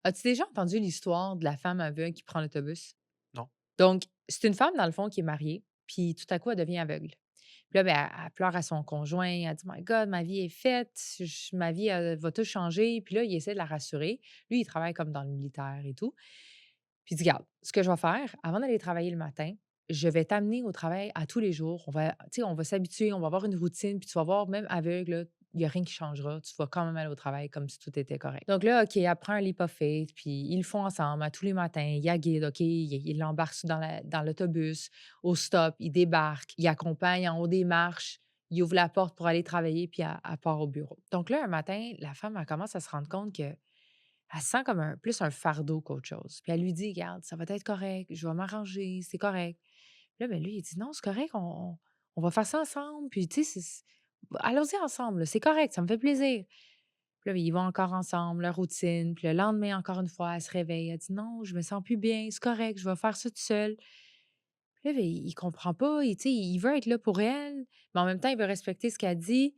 As-tu déjà entendu l'histoire de la femme aveugle qui prend l'autobus? Non. Donc, c'est une femme, dans le fond, qui est mariée, puis tout à coup, elle devient aveugle. Puis là, ben, elle pleure à son conjoint, elle dit: «My God, ma vie est faite, ma vie, va tout changer». Puis là, il essaie de la rassurer. Lui, il travaille comme dans le militaire et tout. Puis il dit: «Regarde, ce que je vais faire, avant d'aller travailler le matin, je vais t'amener au travail à tous les jours. On va, tu sais, on va s'habituer, on va avoir une routine, puis tu vas voir, même aveugle, là, il n'y a rien qui changera. Tu vas quand même aller au travail comme si tout était correct». Donc là, OK, elle prend un leap of faith, puis ils le font ensemble à tous les matins. Il y a guide, OK, il l'embarque dans l'autobus, au stop, il débarque, il accompagne en haut des marches, il ouvre la porte pour aller travailler, puis elle part au bureau. Donc là, un matin, la femme, elle commence à se rendre compte que elle se sent comme plus un fardeau qu'autre chose. Puis elle lui dit: «Regarde, ça va être correct, je vais m'arranger, c'est correct». Là, ben, lui, il dit: «Non, c'est correct, on va faire ça ensemble, puis tu sais, allons-y ensemble, là, c'est correct, ça me fait plaisir». Puis là, ben, ils vont encore ensemble, leur routine, puis le lendemain, encore une fois, elle se réveille, elle dit: «Non, je me sens plus bien, c'est correct, je vais faire ça toute seule». Puis là, ben, il comprend pas, tu sais, il veut être là pour elle, mais en même temps, il veut respecter ce qu'elle dit.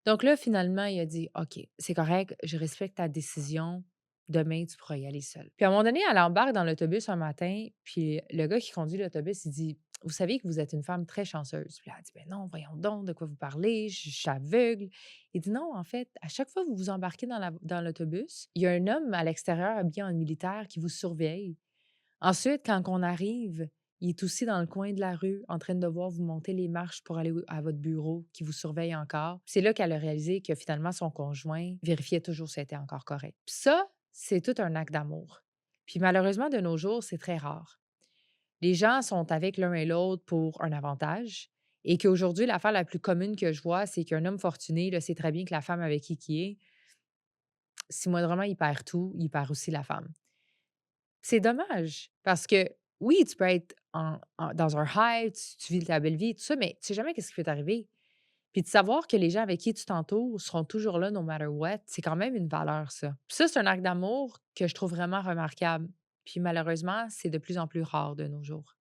Donc là, finalement, il a dit: «OK, c'est correct, je respecte ta décision. Demain, tu pourras y aller seule». Puis à un moment donné, elle embarque dans l'autobus un matin, puis le gars qui conduit l'autobus, il dit: «Vous savez que vous êtes une femme très chanceuse». Puis là, elle dit: «Ben non, voyons donc, de quoi vous parlez? Je suis aveugle». Il dit: «Non, en fait, à chaque fois que vous vous embarquez dans l'autobus, il y a un homme à l'extérieur habillé en militaire qui vous surveille. Ensuite, quand on arrive, il est aussi dans le coin de la rue en train de voir vous monter les marches pour aller à votre bureau, qui vous surveille encore». C'est là qu'elle a réalisé que finalement son conjoint vérifiait toujours si elle était encore correct. Puis ça, c'est tout un acte d'amour. Puis malheureusement, de nos jours, c'est très rare. Les gens sont avec l'un et l'autre pour un avantage et qu'aujourd'hui, l'affaire la plus commune que je vois, c'est qu'un homme fortuné, là, sait très bien que la femme avec qui est, si moindrement il perd tout, il perd aussi la femme. C'est dommage parce que oui, tu peux être dans un high, tu vis ta belle vie et tout ça, mais tu sais jamais qu'est-ce qui peut t'arriver. Puis de savoir que les gens avec qui tu t'entoures seront toujours là no matter what, c'est quand même une valeur ça. Puis ça, c'est un acte d'amour que je trouve vraiment remarquable. Puis malheureusement, c'est de plus en plus rare de nos jours.